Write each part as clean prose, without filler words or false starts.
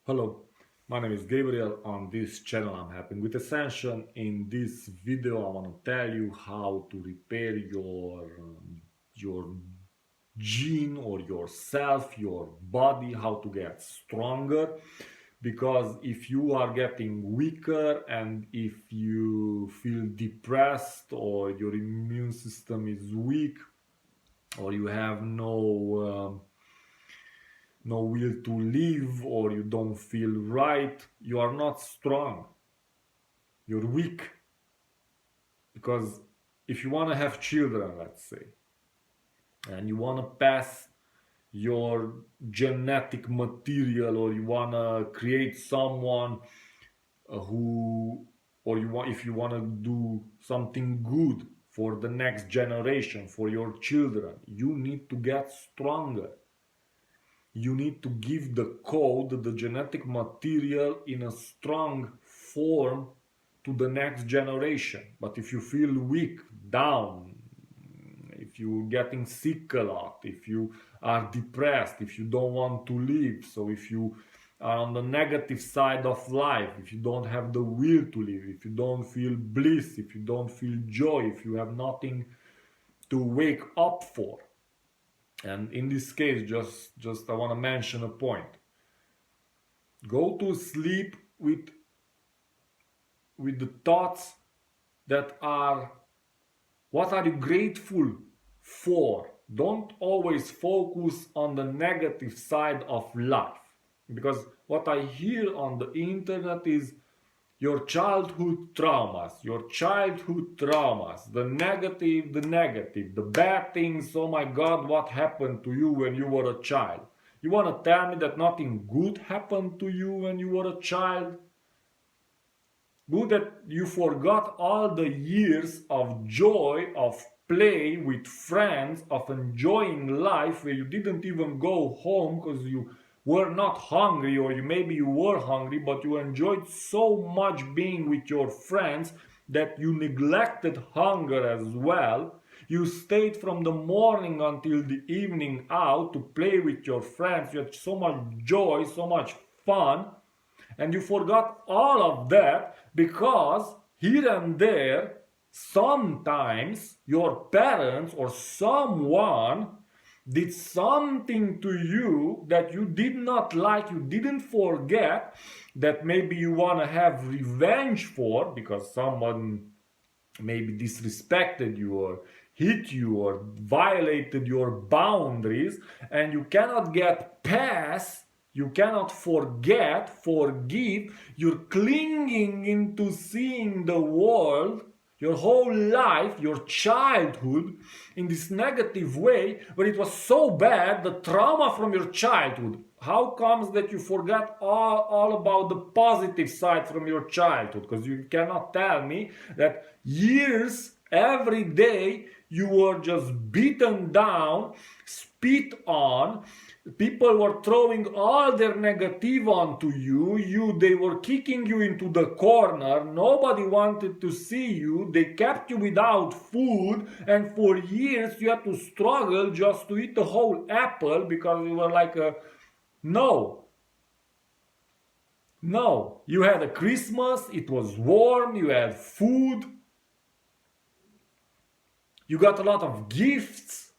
Hello, my name is Gabriel. On this channel I'm helping with Ascension. In this video I want to tell you how to repair your gene or yourself, your body, how to get stronger. Because if you are getting weaker and if you feel depressed or your immune system is weak or you have no will to live or you don't feel right, you are not strong, you're weak. Because if you want to have children, let's say, and you want to pass your genetic material, or you want to create someone who or you want if you want to do something good for the next generation, for your children, you need to get stronger. You need to give the code, the genetic material, in a strong form to the next generation. But if you feel weak, down, if you're getting sick a lot, if you are depressed, if you don't want to live, so if you are on the negative side of life, if you don't have the will to live, if you don't feel bliss, if you don't feel joy, if you have nothing to wake up for, and in this case, just I want to mention a point. Go to sleep with the thoughts that are, what are you grateful for? Don't always focus on the negative side of life, because what I hear on the internet is your childhood traumas, the bad things. Oh my God, what happened to you when you were a child? You want to tell me that nothing good happened to you when you were a child? Good that you forgot all the years of joy, of play with friends, of enjoying life, where you didn't even go home because you were not hungry, or maybe you were hungry, but you enjoyed so much being with your friends that you neglected hunger as well. You stayed from the morning until the evening out to play with your friends. You had so much joy, so much fun, and you forgot all of that because here and there, sometimes your parents or someone did something to you that you did not like, you didn't forget, that maybe you want to have revenge for, because someone maybe disrespected you or hit you or violated your boundaries, and you cannot get past, you cannot forget, forgive, you're clinging into seeing the world, your whole life, your childhood, in this negative way, where it was so bad, the trauma from your childhood. How comes that you forget all about the positive side from your childhood? Because you cannot tell me that years, every day, you were just beaten down, spit on, people were throwing all their negative onto you, they were kicking you into the corner, nobody wanted to see you, they kept you without food, and for years you had to struggle just to eat a whole apple because you were like no, no, you had a Christmas, it was warm, you had food, you got a lot of gifts,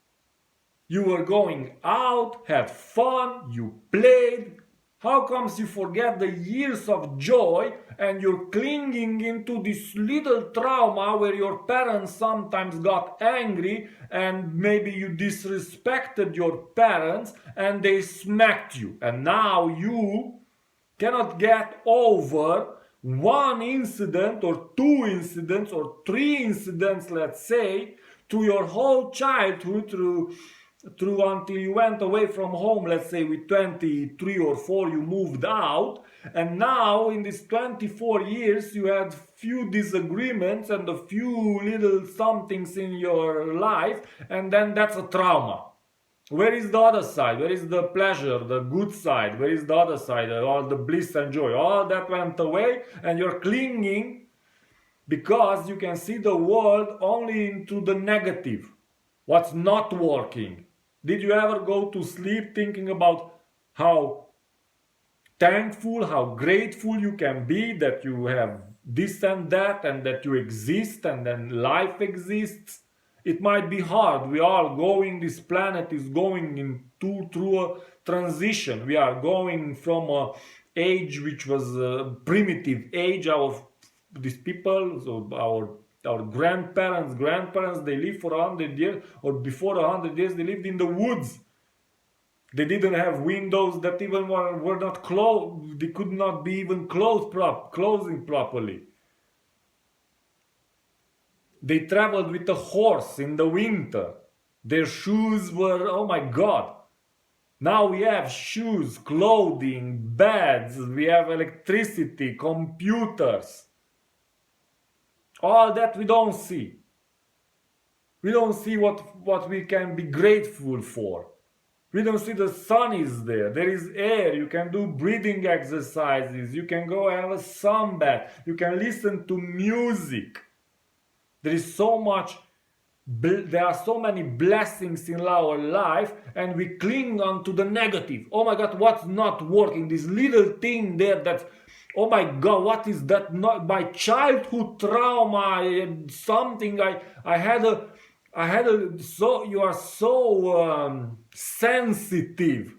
you were going out, had fun, you played. How comes you forget the years of joy and you're clinging into this little trauma where your parents sometimes got angry and maybe you disrespected your parents and they smacked you, and now you cannot get over one incident or two incidents or three incidents, let's say, to your whole childhood, through until you went away from home, let's say with 23 or 4 you moved out, and now in these 24 years you had few disagreements and a few little somethings in your life, and then that's a trauma. Where is the other side? Where is the pleasure, the good side? Where is the other side? All the bliss and joy, all that went away, and you're clinging because you can see the world only into the negative, what's not working. Did you ever go to sleep thinking about how thankful, how grateful you can be that you have this and that you exist and then life exists. It might be hard. We are going, this planet is going through a transition. We are going from a age which was a primitive age of these people, so our grandparents, they lived for 100 years, or before 100 years, they lived in the woods. They didn't have windows that even were not closed. They could not be even closing properly. They traveled with a horse in the winter. Their shoes were, oh my God. Now we have shoes, clothing, beds, we have electricity, computers. All that we don't see. We don't see what we can be grateful for. We don't see the sun is there. There is air. You can do breathing exercises. You can go have a sunbath. You can listen to music. There is so much. There are so many blessings in our life, and we cling on to the negative. Oh my God, what's not working? This little thing there that, oh my God, what is that? Not my childhood trauma. Something I had a. So you are so sensitive.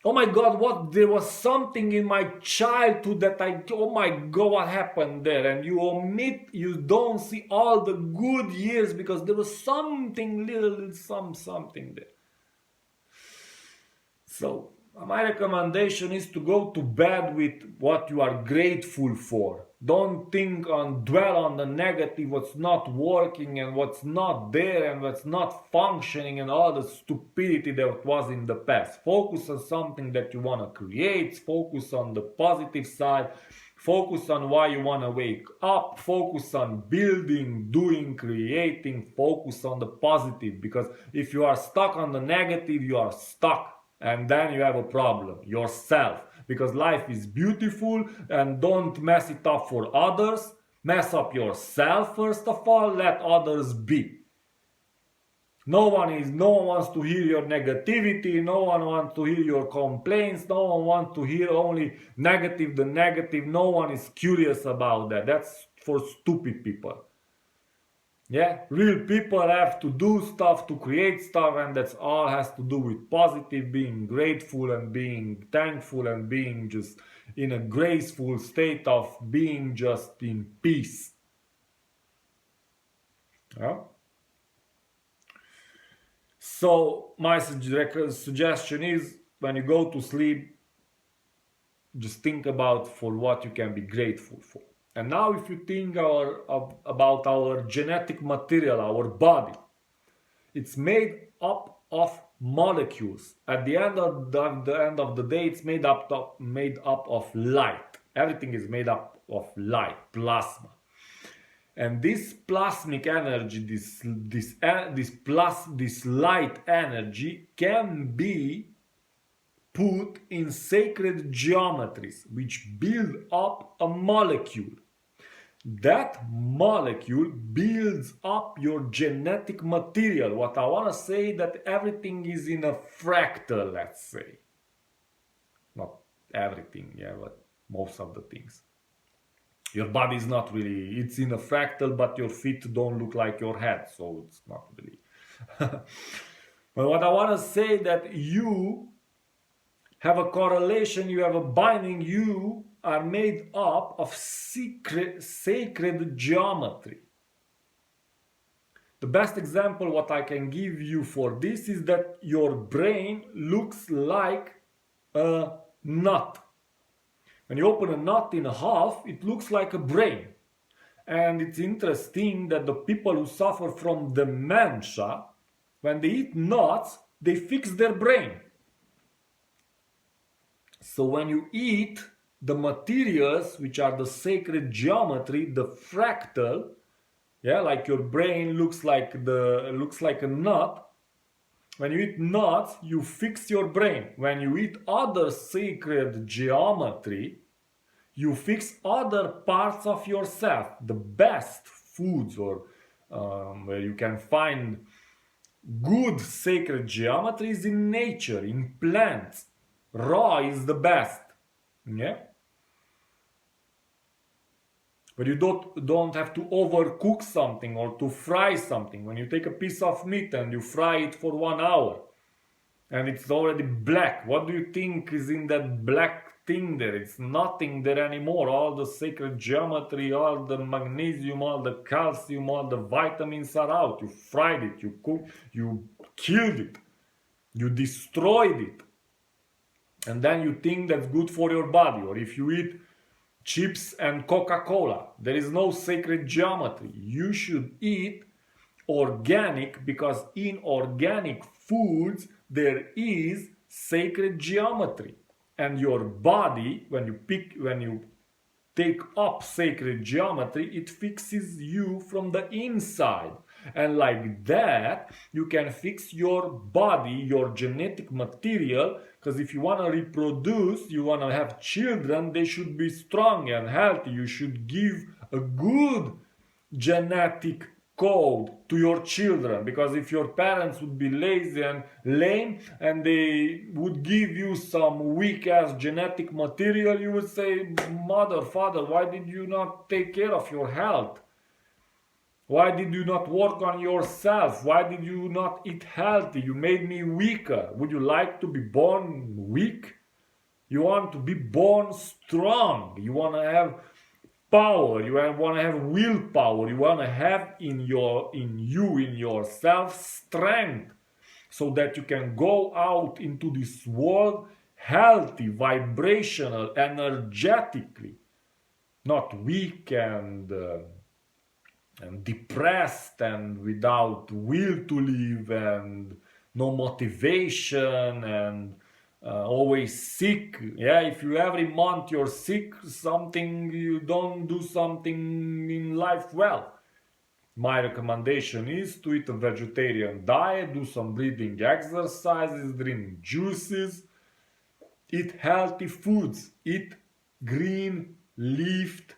Oh my God, there was something in my childhood that oh my God, what happened there? And you don't see all the good years because there was something little, something there. So my recommendation is to go to bed with what you are grateful for. Don't dwell on the negative, what's not working and what's not there and what's not functioning and all the stupidity that was in the past. Focus on something that you want to create. Focus on the positive side. Focus on why you want to wake up. Focus on building, doing, creating. Focus on the positive, because if you are stuck on the negative, you are stuck. And then you have a problem, yourself. Because life is beautiful, and don't mess it up for others. Mess up yourself first of all, let others be. No one wants to hear your negativity, no one wants to hear your complaints, no one wants to hear only the negative, no one is curious about that. That's for stupid people. Yeah, real people have to do stuff, to create stuff, and that's all has to do with positive, being grateful and being thankful and being just in a graceful state of being just in peace. Yeah. So my suggestion is, when you go to sleep, just think about for what you can be grateful for. And now if you think about our genetic material, our body, it's made up of molecules. At the end of the day, it's made up of light. Everything is made up of light, plasma. And this plasmic energy, this light energy can be put in sacred geometries, which build up a molecule. That molecule builds up your genetic material. What I want to say, that everything is in a fractal, let's say. Not everything, yeah, but most of the things. Your body is not really, it's in a fractal, but your feet don't look like your head, so it's not really. But what I want to say, that you have a correlation, you have a binding, you are made up of sacred geometry. The best example what I can give you for this is that your brain looks like a nut. When you open a nut in half, it looks like a brain. And it's interesting that the people who suffer from dementia, when they eat nuts, they fix their brain. So when you eat the materials, which are the sacred geometry, the fractal, yeah, like your brain looks like a nut. When you eat nuts, you fix your brain. When you eat other sacred geometry, you fix other parts of yourself. The best foods, or where you can find Good sacred geometry is in nature, in plants. Raw is the best. Yeah? But you don't have to overcook something or to fry something. When you take a piece of meat and you fry it for 1 hour and it's already black, what do you think is in that black thing there? It's nothing there anymore. All the sacred geometry, all the magnesium, all the calcium, all the vitamins are out. You fried it, you cooked, you killed it, you destroyed it. And then you think that's good for your body. Or if you eat chips and Coca-Cola, there is no sacred geometry. You should eat organic, because in organic foods there is sacred geometry. And your body, when you take up sacred geometry, it fixes you from the inside. And like that, you can fix your body, your genetic material, because if you want to reproduce, you want to have children, they should be strong and healthy. You should give a good genetic code to your children, because if your parents would be lazy and lame and they would give you some weak ass genetic material, you would say, mother, father, why did you not take care of your health? Why did you not work on yourself? Why did you not eat healthy? You made me weaker. Would you like to be born weak? You want to be born strong. You want to have power. You want to have willpower. You want to have in yourself strength, so that you can go out into this world healthy, vibrational, energetically, not weak and depressed and without will to live and no motivation and always sick. Yeah, if you every month you're sick, something, you don't do something in life well. My recommendation is to eat a vegetarian diet, do some breathing exercises, drink juices, eat healthy foods, eat green leafed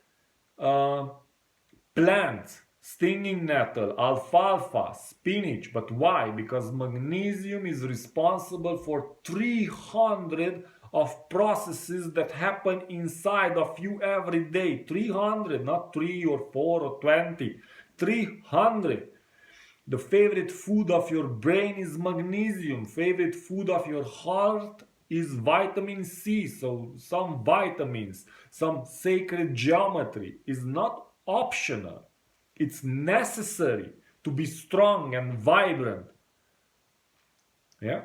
plants, stinging nettle, alfalfa, spinach. But why? Because magnesium is responsible for 300 of processes that happen inside of you every day. 300, not 3 or 4 or 20. 300. The favorite food of your brain is magnesium. Favorite food of your heart is vitamin C. So some vitamins, some sacred geometry is not optional. It's necessary to be strong and vibrant. Yeah?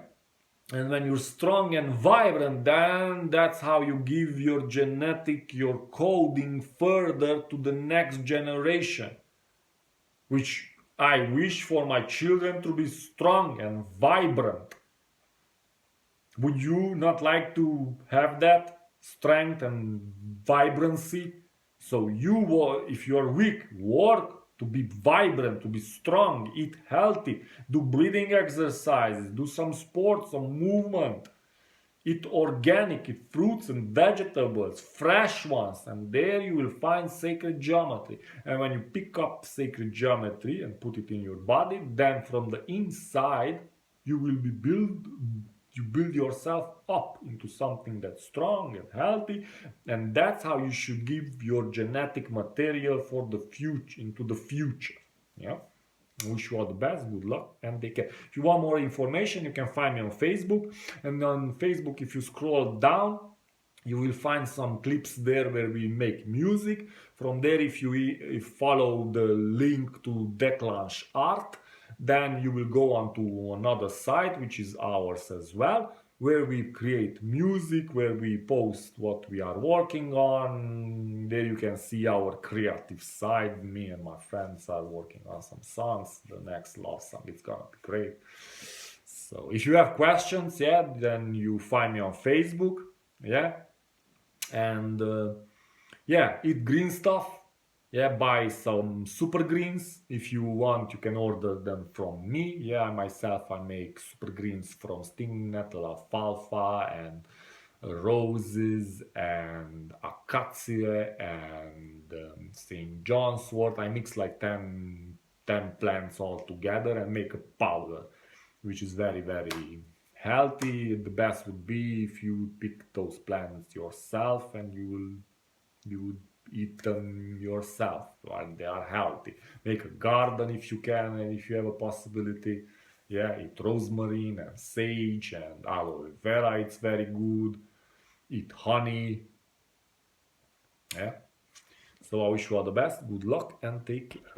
And when you're strong and vibrant, then that's how you give your genetic, your coding further to the next generation, which I wish for my children to be strong and vibrant. Would you not like to have that strength and vibrancy? So if you're weak, work to be vibrant, to be strong, eat healthy, do breathing exercises, do some sports, some movement, eat organic, eat fruits and vegetables, fresh ones, and there you will find sacred geometry. And when you pick up sacred geometry and put it in your body, then from the inside you will be you build yourself up into something that's strong and healthy, and that's how you should give your genetic material for the future, into the future. Yeah. I wish you all the best, good luck, and take care. If you want more information, you can find me on Facebook, and on Facebook, if you scroll down, you will find some clips there where we make music. From there, if you follow the link to Declanche Art, then you will go on to another site, which is ours as well, where we create music, where we post what we are working on. There you can see our creative side. Me and my friends are working on some songs. The next love song, it's gonna be great. So if you have questions, yeah, then you find me on Facebook, yeah, and yeah, eat green stuff. Yeah, buy some super greens. If you want, you can order them from me. Yeah, myself, I make super greens from stinging nettle, alfalfa, and roses, and acacia, and St. John's wort. I mix like 10 plants all together and make a powder. which is very, very healthy. The best would be if you pick those plants yourself and you would eat them yourself while they are healthy. Make a garden if you can and if you have a possibility. Yeah, eat rosemary and sage and aloe vera, it's very good. Eat honey. Yeah. So I wish you all the best, good luck, and take care.